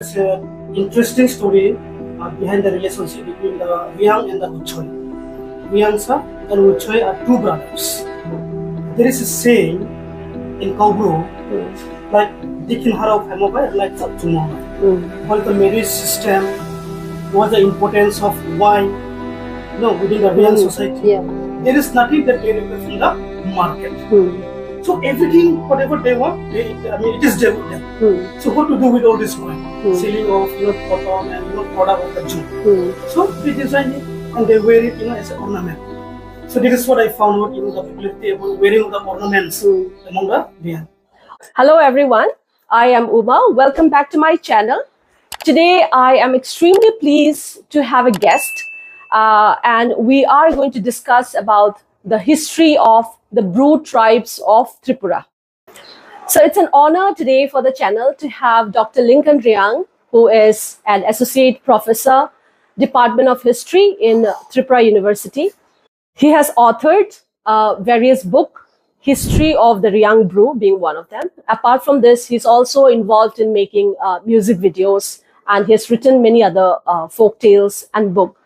It's an interesting story behind the relationship between the Riang and the Uchoi. Riangsa and Uchoi are two brothers. There is a saying in Kaubro, like Dikin Harau Hamobai, like Saptumobai. What the marriage system, what the importance of wine, within the Riang society. There is nothing that they request from the market. So everything, whatever they want, it is there with them. So what to do with all this wine? Selling of cotton and product of the jute. So they design it and they wear it as an ornament. So this is what I found out, the popularity about wearing the ornaments among the Riang. Hello everyone, I am Uma. Welcome back to my channel. Today I am extremely pleased to have a guest and we are going to discuss about the history of the brau tribes of Tripura. So it's an honor today for the channel to have Dr. Lincoln Riang, who is an Associate Professor, Department of History in Tripura University. He has authored various books, History of the Riang Brau being one of them. Apart from this, he's also involved in making music videos, and he has written many other folk tales and books.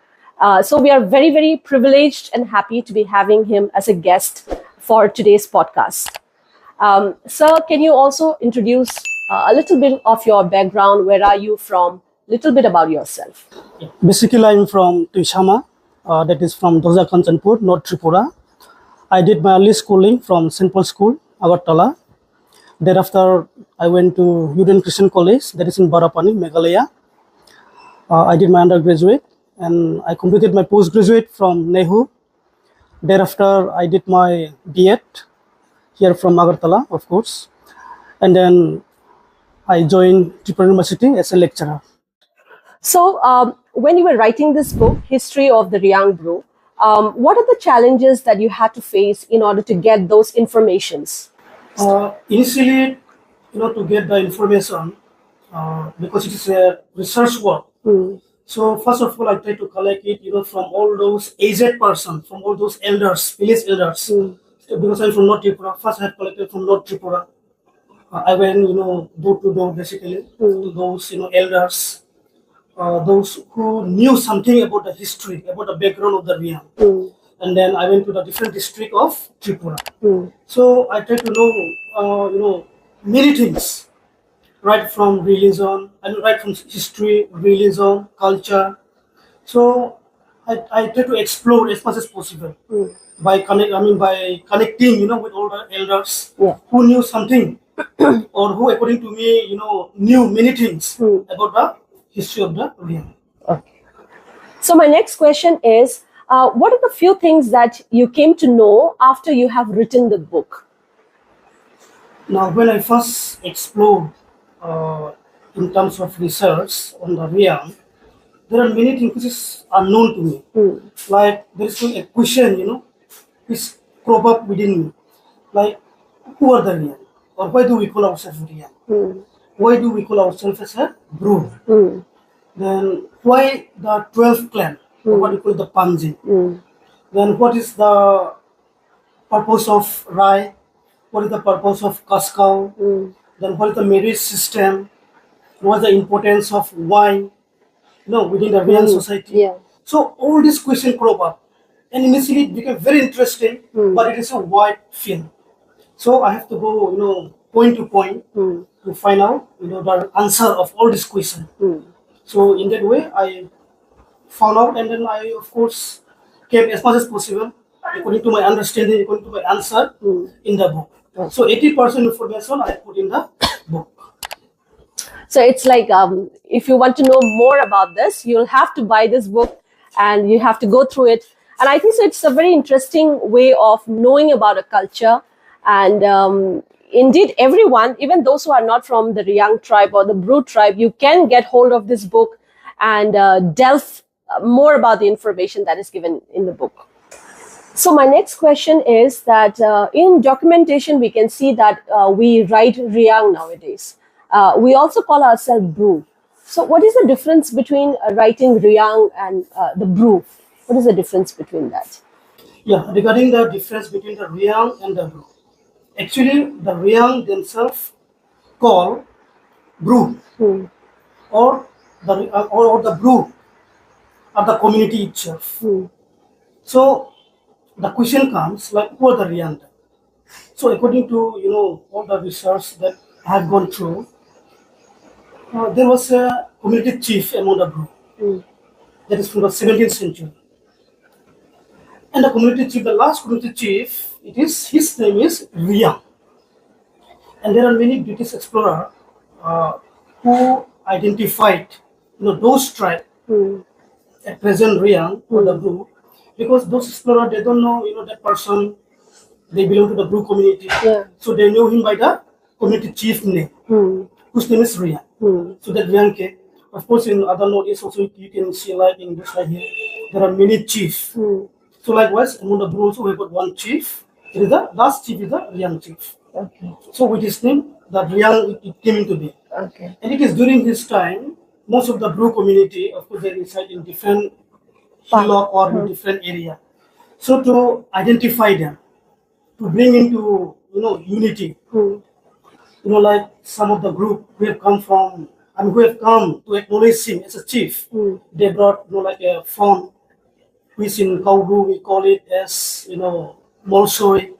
So we are very, very privileged and happy to be having him as a guest for today's podcast. Sir, can you also introduce a little bit of your background? Where are you from? Little bit about yourself. Basically, I'm from Tuishama, that is from Doja Kanchanpur, North Tripura. I did my early schooling from St. Paul School, Agartala. Thereafter, I went to Union Christian College, that is in Barapani, Meghalaya. I did my undergraduate and I completed my postgraduate from Nehu. Thereafter, I did my B.Ed here from Agartala, of course. And then I joined Tripura University as a lecturer. So, when you were writing this book, History of the Riang Brau, what are the challenges that you had to face in order to get those informations? Initially, to get the information, because it is a research work. So first of all, I try to collect it, from all those aged persons, from all those elders, village elders. So because I'm from North Tripura, first I had collected from North Tripura. I went, door to door, basically, to those, elders, those who knew something about the history, about the background of the Riang. And then I went to the different district of Tripura. So I tried to know, many things, right from religion, and right from history, religion, culture. So I try to explore as much as possible by connecting, with all the elders who knew something, or who, according to me, knew many things about the history of the Riang. Okay. So my next question is, what are the few things that you came to know after you have written the book? Now, when I first explored in terms of research on the Riang, there are many things which is unknown to me. Like there is a question, which crop up within me. Like, who are the Riang? Or why do we call ourselves Riang? Why do we call ourselves as a brau? Then why the 12th clan? Or what we call the Panji? Then what is the purpose of Rai? What is the purpose of Kaskau? Then what is the marriage system? What is the importance of wine? Within the Riang society. So all these questions crop up. And initially it became very interesting, but it is a wide field. So I have to go, point to point to find out, the answer of all these questions. So in that way, I found out, and then I, of course, kept as much as possible, according to my understanding, according to my answer, in the book. So 80% information I put in the book. So it's like, if you want to know more about this, you'll have to buy this book and you have to go through it. And I think so it's a very interesting way of knowing about a culture. And indeed, everyone, even those who are not from the Riang tribe or the Brau tribe, you can get hold of this book and delve more about the information that is given in the book. So my next question is that in documentation, we can see that we write Riang nowadays. We also call ourselves brau. So what is the difference between writing Riang and the brau? What is the difference between that? Yeah, regarding the difference between the Riang and the brau. Actually, the Riang themselves call brau. or the group of the community itself. So the question comes like, who are the Riang? So according to all the research that I have gone through, there was a community chief among the group that is from the 17th century. And the community chief, the last community chief, his name is Riang. And there are many British explorers who identified those tribes at present Riang or the Bru, because those explorers, they don't know that person, they belong to the Bru community. Yeah. So they know him by the community chief name, whose name is Riang. So that Riang came. Of course, in other notice also you can see like in this right here, there are many chiefs. So likewise, among the Bru also we got one chief. It is the last chief is the Riang chief. Okay. So with his name, that Riang it came into being. Okay. And it is during this time, most of the Bru community, of course, they reside in different hillock or in different area. So to identify them, to bring into unity, like some of the group who have come from, who have come to acknowledge him as a chief, they brought like a phone, which in Kauru we call it as molsoi,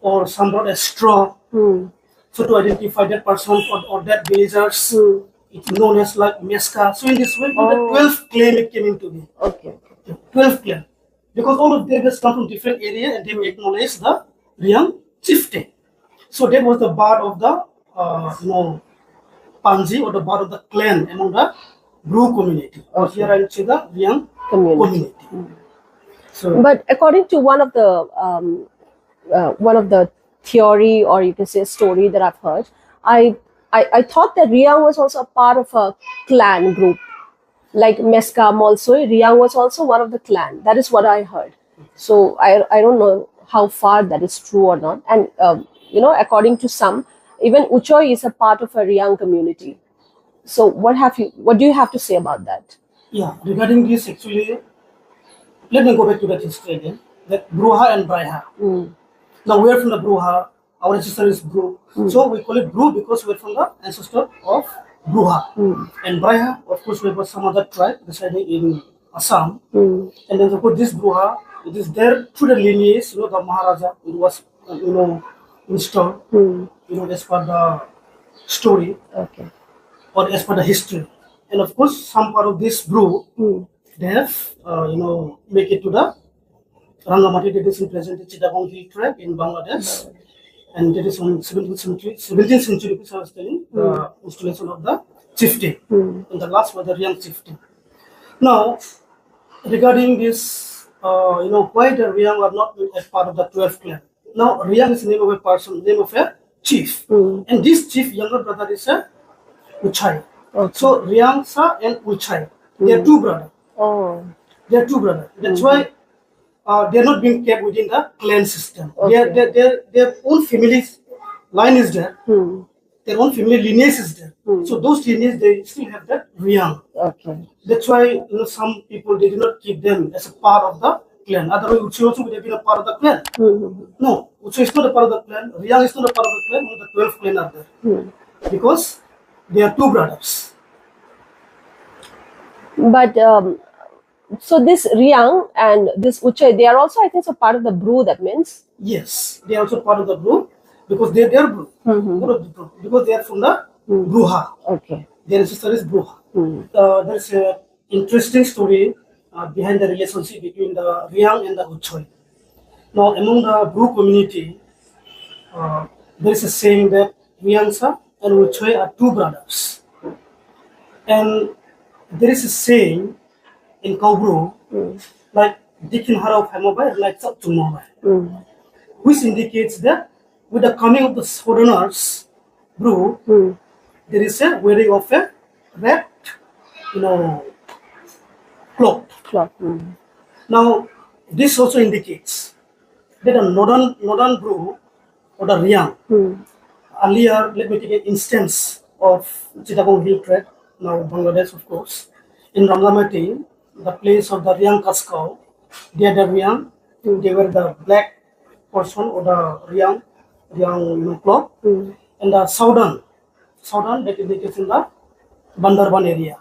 or some brought a straw. So to identify that person or that villagers, it's known as like Meska. So in this way, the 12 clan it came into being. Okay. 12 clan. Because all of them has come from different area and they acknowledge the Riang chieftain. So that was the birth of the Panji or the birth of the clan among the Bru community. Or here I say the Riang community. So, But according to one of the theory, or you can say story that I've heard, I thought that Riang was also a part of a clan group, like Meska, Molsoi. Riang was also one of the clan. That is what I heard. So I don't know how far that is true or not. And according to some, even Uchoi is a part of a Riang community. So what do you have to say about that? yeah, regarding this actually, let me go back to that history again. That Bruha and Braiha. Now we are from the Bruha. Our ancestor is Bru. So we call it Bru because we are from the ancestor of Bruha. And Braiha, of course, we have some other tribe residing in Assam. And then of course this Bruha, it is there through the lineage, the Maharaja, it was, installed, as per the story, Okay. or as per the history. And of course, some part of this Bru, they have, make it to the Rangamati, that is in present Chittagong Hill tribe in Bangladesh. And that is on 17th century, which I was telling, the installation of the chieftain. And the last was the Riang chieftain. Now, regarding this, why the Riang are not as part of the 12 clan. Now, Riang is the name of a person, name of a chief. And this chief, younger brother is a Uchai. Okay. So, Riang Sa and Uchai, they are two brothers. Oh. They are two brothers. That's why they are not being kept within the clan system. Okay. Their own family line is there. Their own family lineage is there. So those lineage, they still have that Riang. Okay. That's why some people, they do not keep them as a part of the clan. Otherwise, Uchi also would have been a part of the clan. No, Uchi is not a part of the clan. Riang is not a part of the clan. Only the 12 clan are there. Because they are two brothers. But so this Riang and this Uchai, they are also, I think, so part of the Bru. That means. Yes, they are also part of the Bru because they are Bru. Because they are from the Bruha. Okay. Their sister is Bruha. There is an interesting story behind the relationship between the Riang and the Uchoi. Now, among the Bru community, there is a saying that Riangsa and Uchoi are two brothers. And there is a saying in Kaubru, like Dikin Harau Hamobai, like Saptumobai, which indicates that with the coming of the foreigners, Bru, there is a wearing of a red, cloth. Now, this also indicates that a northern Bru or the Riang, earlier, let me take an instance of Chittagong Hill Trek, now Bangladesh, of course. In Rangamati, the place of the Riang Kaskau, they are the Riang, they were the black person or the Riang cloth, and the Southern that indicates in the Bandarban area,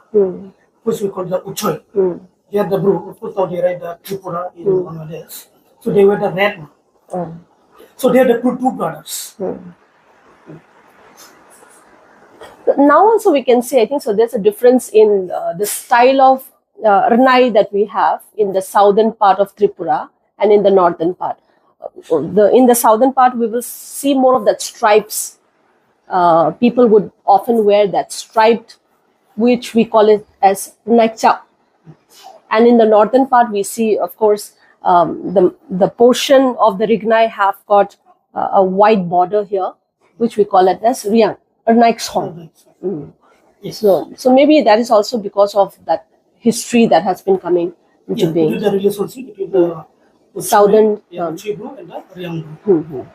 which we call the Uchoy. They are the brew, of course now they write the Tripura in Bangladesh. So they were the red one. So they are the two brothers. Now also we can say, I think so there's a difference in the style of Ranai that we have in the southern part of Tripura and in the northern part. In the southern part we will see more of that stripes. People would often wear that striped, which we call it as nakcha. And in the northern part we see, of course, the portion of the Rignai have got a white border here, which we call it as Riang or Naikshong. Yes. So maybe that is also because of that history that has been coming into being. It is the relationship between the Southern Uchoy brew and the Riang brew.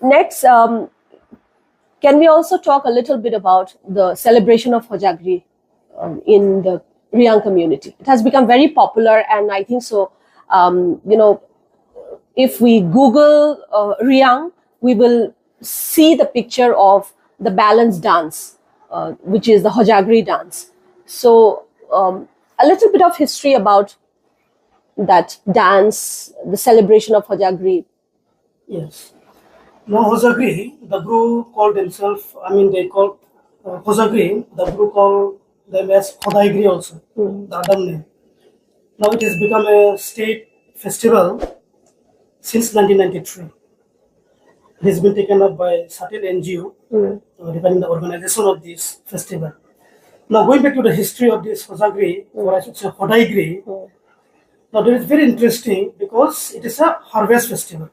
Next, can we also talk a little bit about the celebration of Hojagri in the Riang community? It has become very popular, and I think so. If we Google Riang, we will see the picture of the balance dance, which is the Hojagri dance. So, a little bit of history about that dance, the celebration of Hojagri. Yes. Now Hojagri, the brew called themselves, they called Hojagri, the brew called them as Hodaigri also, the other name. Now it has become a state festival since 1993. It has been taken up by certain NGO, depending the organization of this festival. Now going back to the history of this Hojagri, or I should say Hodaigri, now it is very interesting because it is a harvest festival.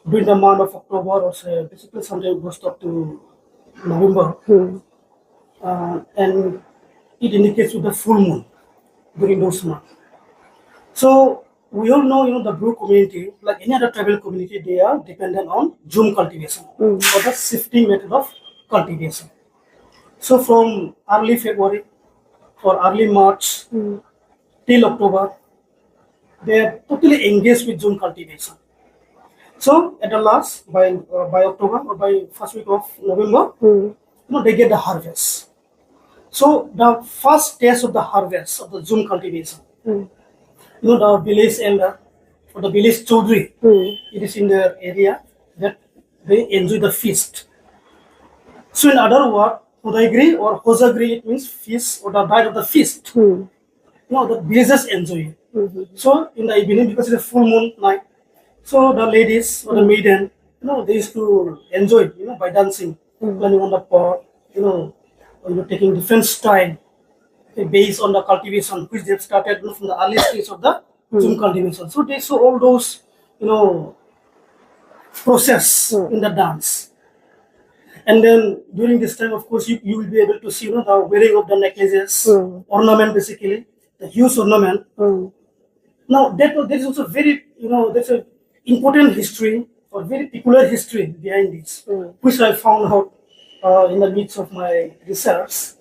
During the month of October, or say basically sometime goes up to November, and it indicates with the full moon during those months. So we all know, the brew community, like any other tribal community, they are dependent on June cultivation or the shifting method of cultivation. So from early February or early March till October, they are totally engaged with June cultivation. So at the last, by October or by first week of November, they get the harvest. So the first stage of the harvest of the June cultivation, the village elder or the village chaudhry, it is in their area that they enjoy the feast. So in other words, Hodaigri or Hojagri, it means feast or the night of the feast. The villagers enjoy it. So in the evening, because it's a full moon night, so the ladies or the maiden, they used to enjoy it, by dancing, playing on the pot, taking different style based on the cultivation which they have started from the early stage of the June cultivation. So they saw all those, process in the dance. And then during this time, of course, you will be able to see, the wearing of the necklaces, ornament basically, the huge ornament. Now there is also very, there's a important history or very peculiar history behind this, which I found out in the midst of my research.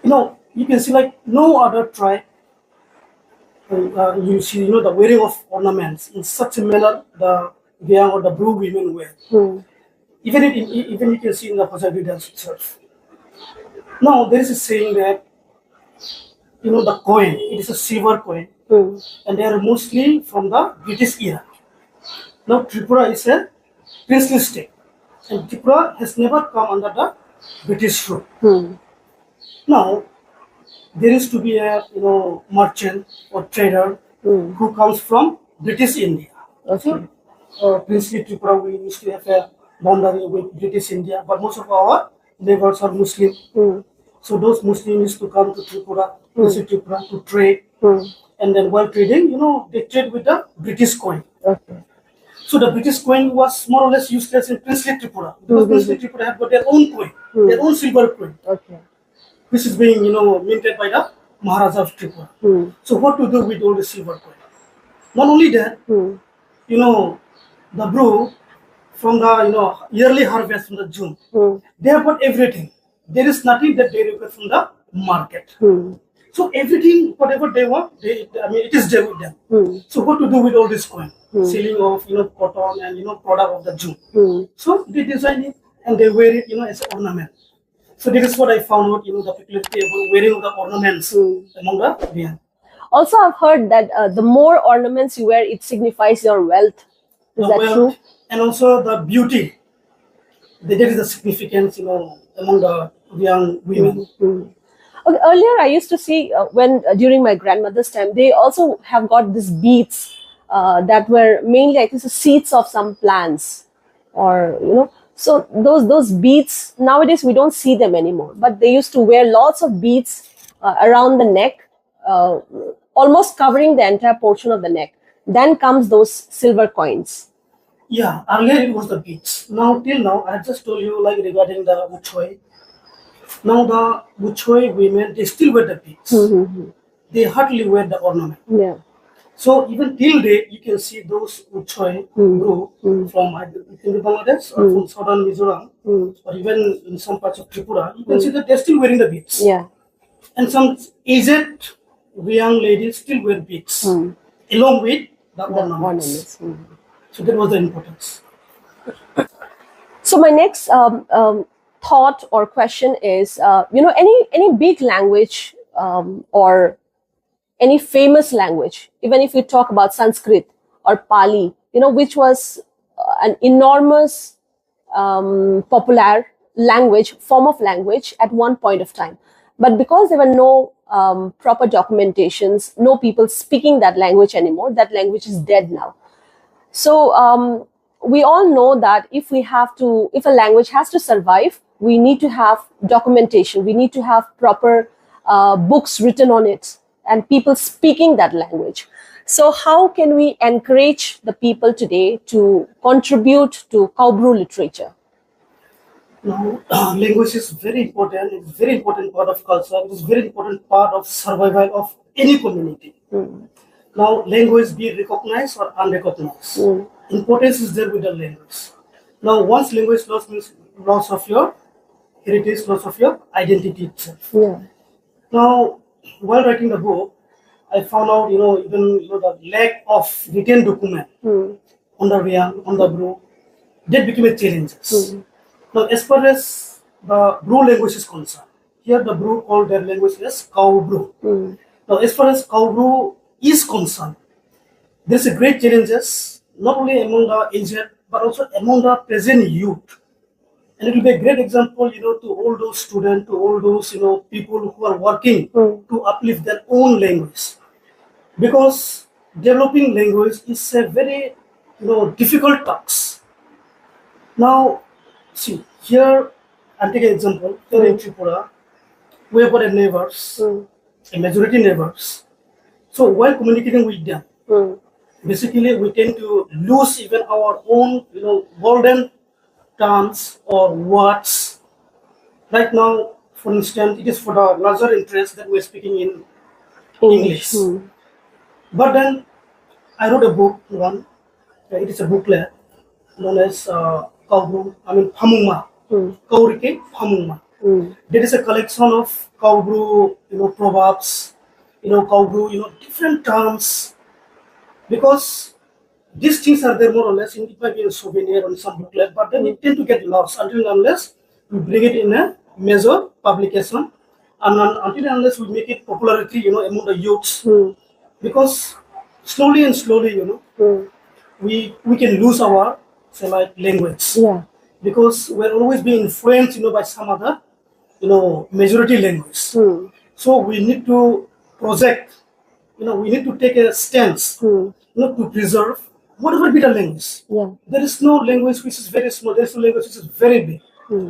You can see like no other tribe, you see, the wearing of ornaments in such a manner the young or the brew women wear. Even you can see in the Hojagri dance itself. Now there is a saying that, the coin, it is a silver coin, and they are mostly from the British era. Now Tripura is a princely state, and Tripura has never come under the British rule. Now there is to be a merchant or trader who comes from British India. Okay. So, princely Tripura, we used to have a boundary with British India, but most of our neighbors are Muslim. So those Muslims used to come to Tripura, Tripura to trade, and then while trading, they trade with the British coin. Okay. So the British coin was more or less useless in princely Tripura because princely Tripura have got their own coin, their own silver coin, which is being minted by the Maharaja of Tripura. So what to do with all the silver coin? Not only that, the brew from the yearly harvest from the June, they have got everything. There is nothing that they require from the market. So everything, whatever they want, it is there with them. So what to do with all this coin? Selling of cotton and product of the June. So they design it and they wear it, as an ornament. So this is what I found out, the peculiarity about wearing of the ornaments among the Korean. Also, I've heard that the more ornaments you wear, it signifies your wealth. Is that true? And also the beauty. There is a significance, among the young women. Okay, earlier, I used to see during my grandmother's time, they also have got these beads that were mainly, I think, the seeds of some plants, or So those beads nowadays we don't see them anymore. But they used to wear lots of beads around the neck, almost covering the entire portion of the neck. Then comes those silver coins. Yeah, earlier it was the beads. Now, till now, I just told you regarding the Uchoi. Now the Uchoi women, they still wear the beads. They hardly wear the ornament. Yeah. So even till date, you can see those Uchoi brau from Bangladesh or from southern Mizoram, or even in some parts of Tripura. You can see that they're still wearing the beads. Yeah. And some aged young ladies still wear beads along with the ornaments. So that was the importance. So my next thought or question is, any big language or any famous language, even if we talk about Sanskrit or Pali, which was an enormous popular form of language at one point of time. But because there were no proper documentations, no people speaking that language anymore, that language is dead now. So we all know that if a language has to survive, we need to have documentation. We need to have proper books written on it and people speaking that language. So how can we encourage the people today to contribute to Kaubru literature? Now, language is very important. It's a very important part of culture. It is a very important part of survival of any community. Now, language be recognized or unrecognized. Importance is there with the language. Now, once language loss means loss of your heritage, loss of your identity itself. Yeah. Now, while writing the book, I found out, even the lack of written document on the Riyan, on the brau, that became a challenge. Now, as far as the brau language is concerned, here the brau called their language as Kaubru. Now, as far as Kaubru is concerned, there's a great challenges not only among the aged but also among the present youth. And it will be a great example, to all those students, to all those, people who are working to uplift their own language. Because developing language is a very, difficult task. Now, see, here, I'll take an example. Here in Tripura, we have got a neighbors, a majority neighbors. So while communicating with them, basically we tend to lose even our own, golden terms or words. Right now, for instance, it is for the larger interest that we're speaking in English. But then I wrote a book, it is a booklet known as Phamungma, Kaurike Phamungma. There is a collection of Kaubru, proverbs, Kaubru, different terms, because these things are there more or less, it might be a souvenir or some booklet, but then it tend to get lost until unless we bring it in a major publication, and until unless we make it popularity, among the youths, because slowly and slowly, we can lose our language, because we're always being influenced, by some other, majority language. So we need to project, we need to take a stance, to preserve whatever be the language. There is no language which is very small. There is no language which is very big.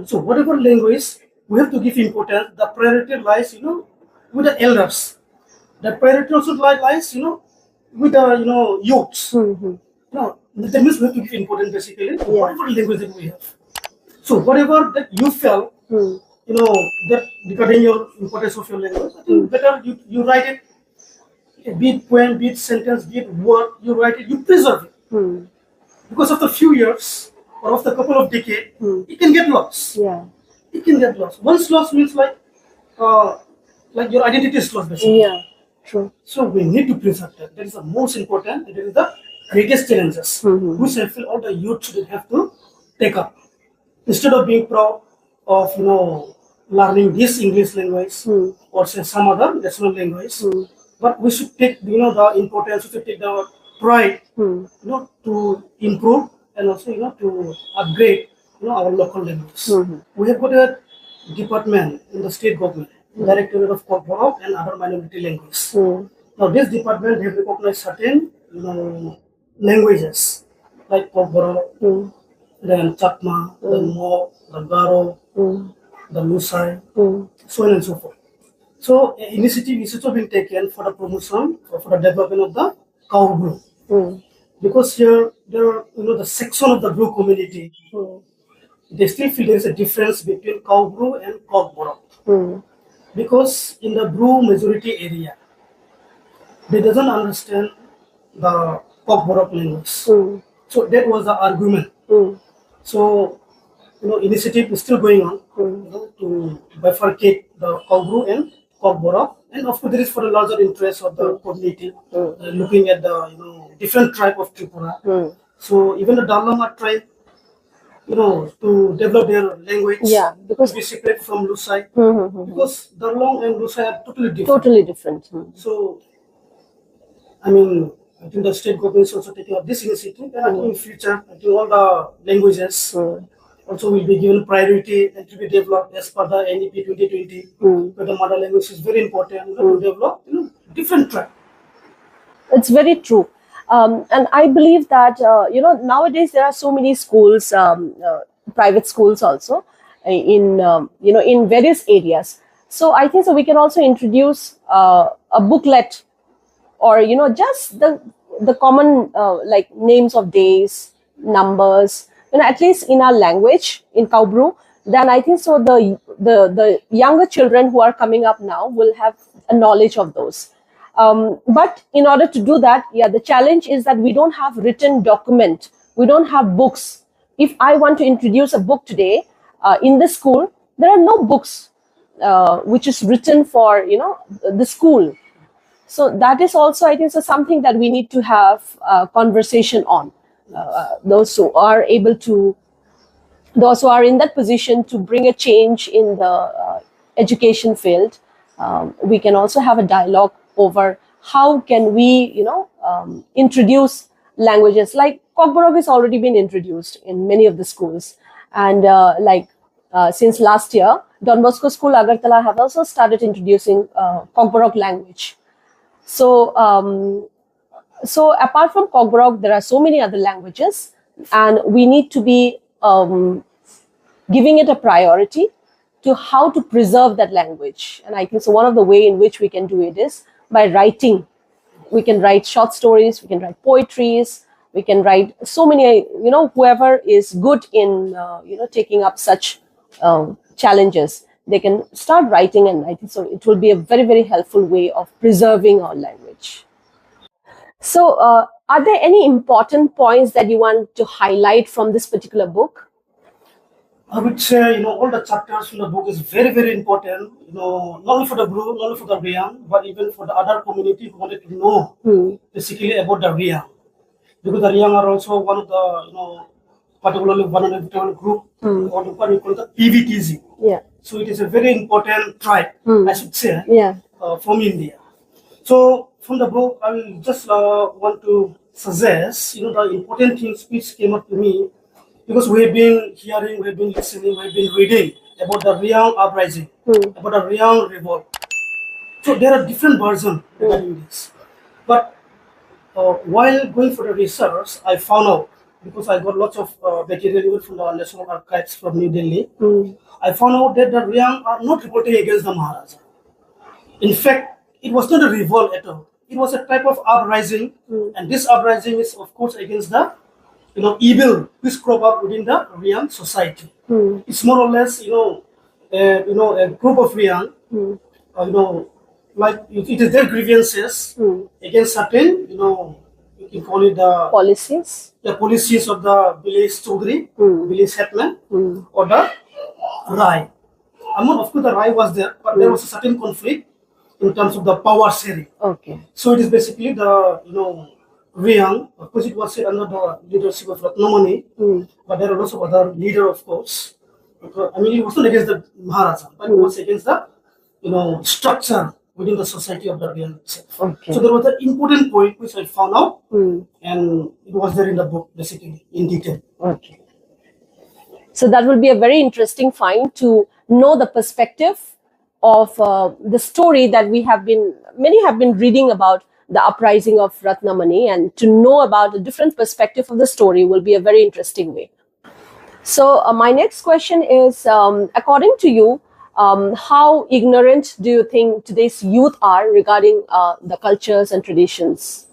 So whatever language, we have to give importance. The priority lies, with the elders. The priority also lies, with the youths. No, that means we have to give importance basically to whatever language that we have. So whatever that you felt, that regarding your importance of your language, I think better you write it. Be it poem, be it sentence, be it word, you write it, you preserve it. Because after a few years or after a couple of decades, it can get lost. It can get lost. Once lost means like your identity is lost basically. True. So we need to preserve that. That is the most important. That is the greatest challenges, which I feel all the youth should have to take up. instead of being proud of learning this English language or say some other national language, but we should take the importance, we should take the pride to improve and also to upgrade our local language. We have got a department in the state government, Directorate of Borok and other minority languages. Now this department have recognized certain languages like Borok, then Chakma, then Mo, the Garo, the Lusai, so on and so forth. So initiative is also being taken for the promotion or for the development of the cow brew. Because here there are the section of the brew community, they still feel there is a difference between cow brew and cock borok. Because in the brew majority area, they doesn't understand the cock borok language. So that was the argument. So initiative is still going on to bifurcate the cow brew and cock borok, and of course there is for the larger interest of the community looking at the different tribe of Tripura. So even the Darlama tribe, to develop their language, because to be separate from Lusai, because Darlong and Lusai are totally different. Totally different. So, I mean, I think the state government is also taking up this initiative, and I think in future, I think all the languages also will be given priority and to be developed as per the NEP 2020, where the mother language is very important to develop different tribe. It's very true. And I believe that, nowadays there are so many schools, private schools also in, in various areas. So I think so we can also introduce a booklet or, just the common like names of days, numbers, at least in our language, in Kaubru. Then I think so the younger children who are coming up now will have a knowledge of those. But in order to do that, the challenge is that we don't have written document. We don't have books. If I want to introduce a book today in the school, there are no books which is written for, the school. So that is also, I think, so something that we need to have a conversation on. Those who are able to, those who are in that position to bring a change in the education field, we can also have a dialogue over how can we, introduce languages like Kokborok has already been introduced in many of the schools, and since last year, Don Bosco School Agartala have also started introducing Kokborok language. So, so apart from Kokborok, there are so many other languages, and we need to be giving it a priority to how to preserve that language. And I think so one of the way in which we can do it is by writing. We can write short stories, we can write poetries, we can write so many, whoever is good in, taking up such challenges, they can start writing, and I think so it will be a very, very helpful way of preserving our language. So are there any important points that you want to highlight from this particular book? I would say, all the chapters in the book is very, very important, not only for the Bru, not only for the Riang, but even for the other community who wanted to know basically about the Riang. Because the Riang are also one of the, particularly vulnerable group, or what we call the PVTZ. Yeah. So it is a very important tribe, I should say, from India. So from the book, I will just want to suggest, the important things which came up to me, because we have been hearing, we have been listening, we have been reading about the Riang uprising, about the Riang revolt. So there are different versions regarding this. But while going for the research, I found out, because I got lots of material even from the National Archives from New Delhi, I found out that the Riang are not revolting against the Maharaja. In fact, it was not a revolt at all. It was a type of uprising, and this uprising is, of course, against the evil which crop up within the Riang society. It's more or less, a group of Riang, like it is their grievances against certain, you can call it the Policies? The policies of the village Chaudhry, village hetman, or the Rai. Of course, the Rai was there, but there was a certain conflict in terms of the power sharing. Okay. So it is basically the, Riang, of course, it was under the leadership of Ratnamani, but there are lots of other leaders, of course. I mean, it wasn't against the Maharaja, but it was against the, structure within the society of the realm itself. Okay. So there was an important point which I found out, and it was there in the book, basically, in detail. Okay. So that will be a very interesting find to know the perspective of the story that many have been reading about the uprising of Ratnamani, and to know about a different perspective of the story will be a very interesting way. So my next question is, according to you, how ignorant do you think today's youth are regarding the cultures and traditions?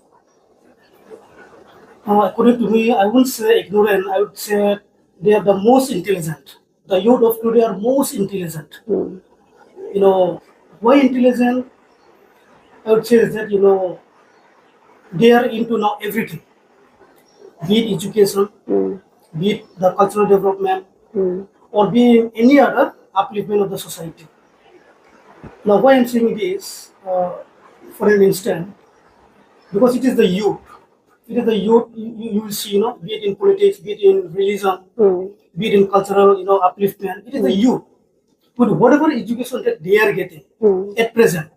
According to me, I wouldn't say ignorant. I would say they are the most intelligent. The youth of today are most intelligent. Why intelligent? I would say is that, they are into now everything, be it education, be it the cultural development, or be it any other upliftment of the society. Now, why I'm saying this, for an instant, because it is the youth. It is the youth you will see, be it in politics, be it in religion, be it in cultural, upliftment. It is the youth. With whatever education that they are getting at present,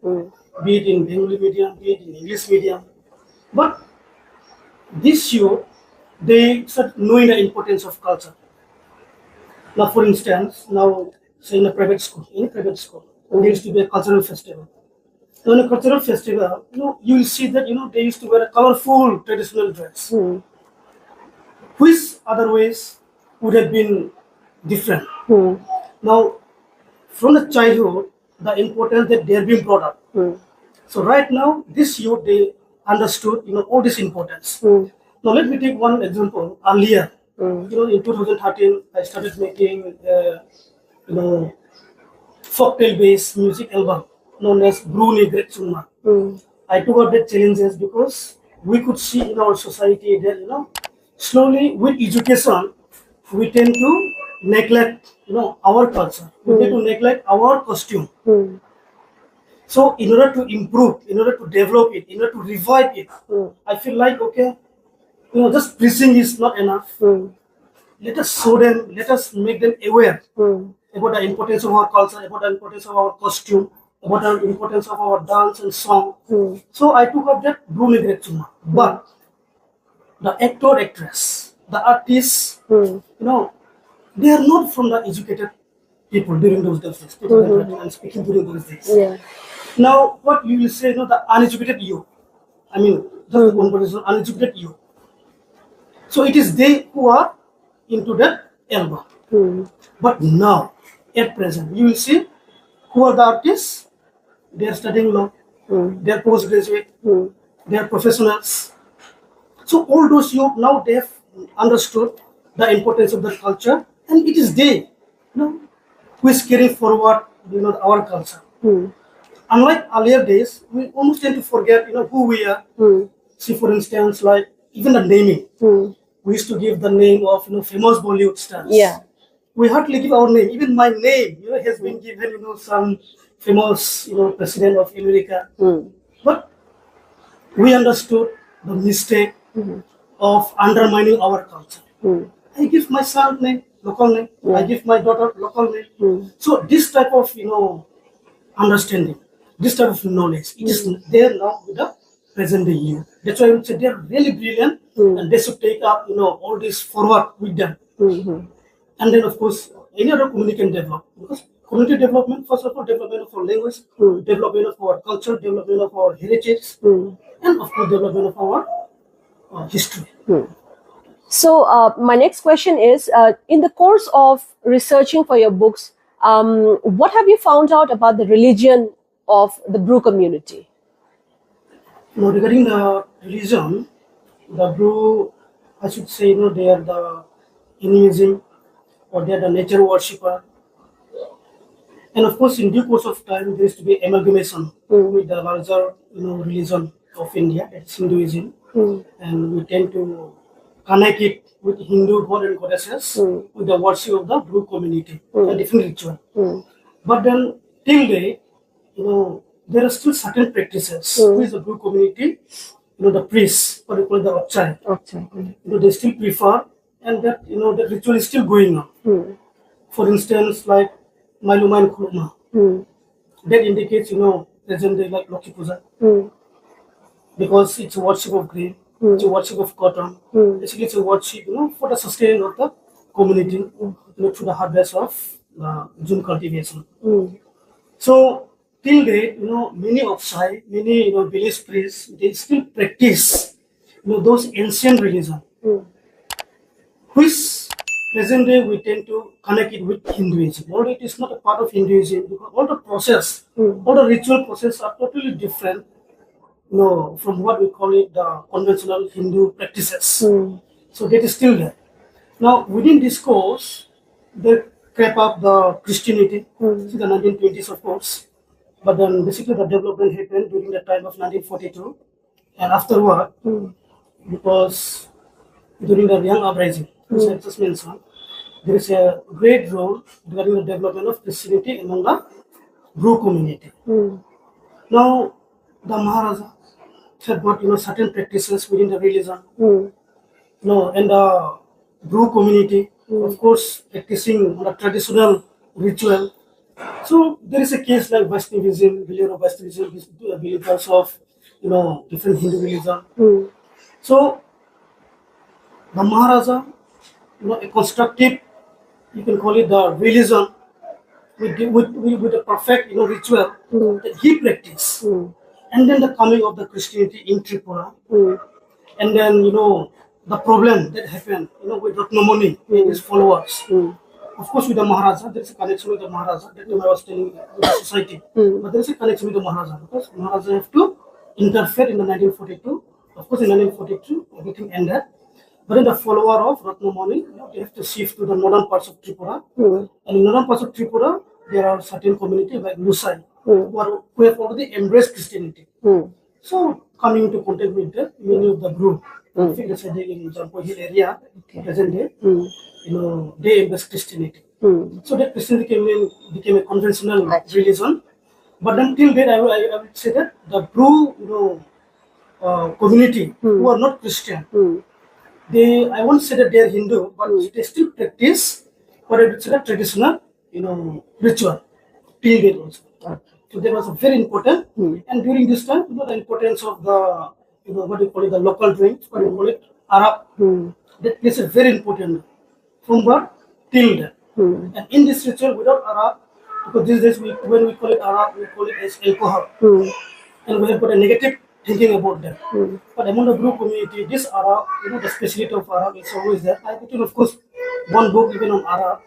be it in Bengali medium, be it in English medium, but this youth, they start knowing the importance of culture. Now, for instance, say in a private school, there used to be a cultural festival. So in a cultural festival, you will see that, they used to wear a colorful traditional dress, which otherwise would have been different. Now, from the childhood, the importance that they are being brought up. So right now, this youth, they understood, all this importance. Now, let me take one example. Earlier, in 2013, I started making, folktale-based music album known as Brau I took up the challenges because we could see in our society that, slowly with education, we tend to neglect, our culture. We tend to neglect our costume. So in order to improve, in order to develop it, in order to revive it, I feel like, okay, just preaching is not enough. Let us show them, let us make them aware about the importance of our culture, about the importance of our costume, about the importance of our dance and song. So I took up that Brunei Chuma. But the actor, actress, the artists, they are not from the educated people during those days. I'm speaking during those days. Yeah. Now, what you will say, the uneducated youth. I mean, just the conversation, uneducated youth. So it is they who are into that album. But now, at present, you will see who are the artists. They are studying law. They are postgraduate. They are professionals. So all those youth now they have understood the importance of their culture, and it is they, who is carrying forward, our culture. Unlike earlier days, we almost tend to forget, who we are. See, for instance, like even the naming. We used to give the name of, famous Bollywood stars. Yeah. We hardly give our name. Even my name, has been given, some famous, president of America. But we understood the mistake of undermining our culture. I give my son name, local name. I give my daughter local name. So this type of, understanding, this type of knowledge, it is there now with the present day youth. That's why I would say they're really brilliant, and they should take up, all this forward with them. And then, of course, any other community can develop. Because community development, first of all, development of our language, development of our culture, development of our heritage, and of course, development of our history. So my next question is, in the course of researching for your books, what have you found out about the religion of the Brau community? Now, regarding the religion, the Brau, I should say, they are the animism, or they are the nature worshipper. And of course, in due course of time, there is to be amalgamation with the larger, religion of India, it's Hinduism, and we tend to connect it with Hindu god and goddesses with the worship of the Brau community, a different ritual. But then, till date, there are still certain practices which the Brau community, the priests, what we call the Ochai, they still prefer, and that, the ritual is still going on. For instance, like Maluma and Kuruma. That indicates, present day like Loki Puja, because it's a worship of grain, it's a worship of cotton. Basically, it's a worship, for the sustaining of the community, through the harvest of June cultivation. So till date, many Opsai, many village priests, they still practice, those ancient religion, which present day we tend to connect it with Hinduism. Although it is not a part of Hinduism, because all the process, all the ritual process are totally different, from what we call it the conventional Hindu practices. So that is still there. Now within this course, they crept up the Christianity in the 1920s, of course. But then basically the development happened during the time of 1942, and afterward, because during the young uprising, which I just mentioned, there is a great role regarding the development of Christianity among the Brau community. Now, the Maharaja had got certain practices within the religion, and the Brau community, of course, practicing the traditional ritual. So there is a case like Vaishnavism, believer of Vaishnavism, believers of different Hindu religion. So the Maharaja, a constructive, you can call it the religion with a perfect ritual that he practiced, and then the coming of the Christianity in Tripura, and then the problem that happened with Ratnamani and his followers. Of course, with the Maharaja, there is a connection with the Maharaja. That time I was telling you, with the society, but there is a connection with the Maharaja because Maharaja have to interfere in the 1942. Of course, in 1942, everything ended. But then the follower of Ratnamani, they have to shift to the northern parts of Tripura. And in northern parts of Tripura, there are certain communities like Lusai who have already embraced Christianity. So coming into contact with many of the group, I think that's in Jampo Hill area, present day, they embraced Christianity. So that Christianity became a conventional religion. But until then, I would say that the Brau, community who are not Christian, I won't say that they are Hindu, but they still practice what I would say that traditional, ritual till date also. So that was very important. And during this time, the importance of the, what do you call it, the local drinks, what do you call it, Arab, that plays a very important from birth till then. And in this ritual, without Arab, because these days when we call it Arab, we call it as alcohol, and we have got a negative thinking about them. But among the Brau community, this Arab, the speciality of Arab is always there. I put in, of course, one book even on Arab,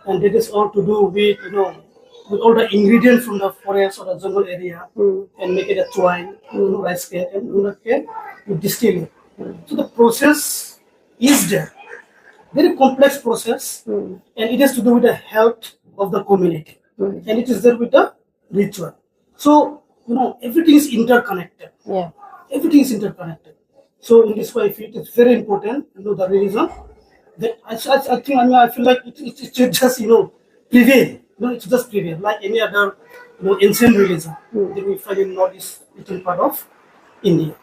and that is all to do with, with all the ingredients from the forest or the jungle area, and make it a twine, rice cake, and with distilling. So the process is there. Very complex process, and it has to do with the health of the community, and it is there with the ritual. So everything is interconnected. Yeah. Everything is interconnected. So in this way, I feel it's very important. The religion. That I think I feel like it should just prevail. It's just prevail like any other ancient religion that we find in northeast eastern part of India.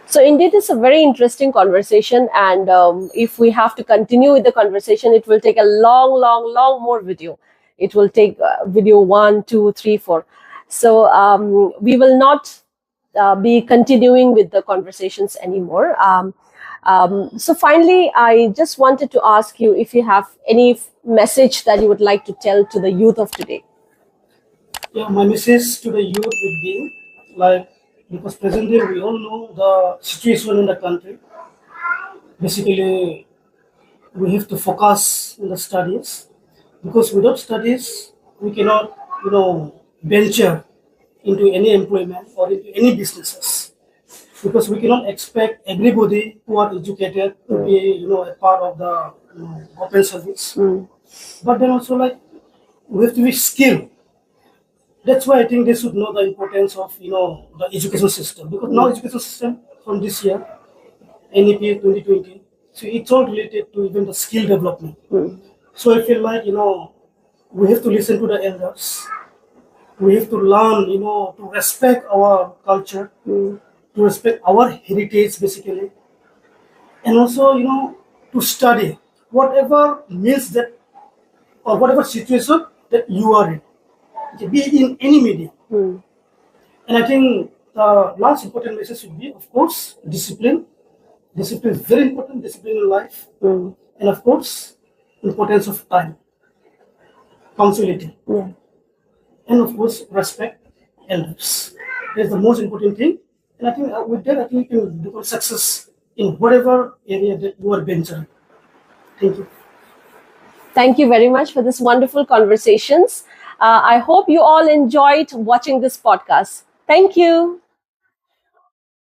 So indeed, it's a very interesting conversation, and if we have to continue with the conversation, it will take a long more video. It will take video 1, 2, 3, 4. So we will not be continuing with the conversations anymore. So finally, I just wanted to ask you if you have any message that you would like to tell to the youth of today. Yeah, my message to the youth would be like, because presently we all know the situation in the country. Basically, we have to focus on the studies, because without studies, we cannot, venture into any employment or into any businesses. Because we cannot expect everybody who are educated to be, a part of the open service. But then also, like, we have to be skilled. That's why I think they should know the importance of, the education system. Because now education system from this year, NEP 2020, so it's all related to even the skill development. So I feel like, we have to listen to the elders. We have to learn, to respect our culture, to respect our heritage, basically. And also, to study. whatever means that, or whatever situation that you are in, okay, be it in any medium. And I think the last important message should be, of course, discipline. Discipline is very important, discipline in life. And of course, importance of time, punctuality, and of course, respect elders. That's the most important thing. And I think with that, I think you can become success in whatever area that you are venturing. Thank you. Thank you very much for this wonderful conversations. I hope you all enjoyed watching this podcast. Thank you.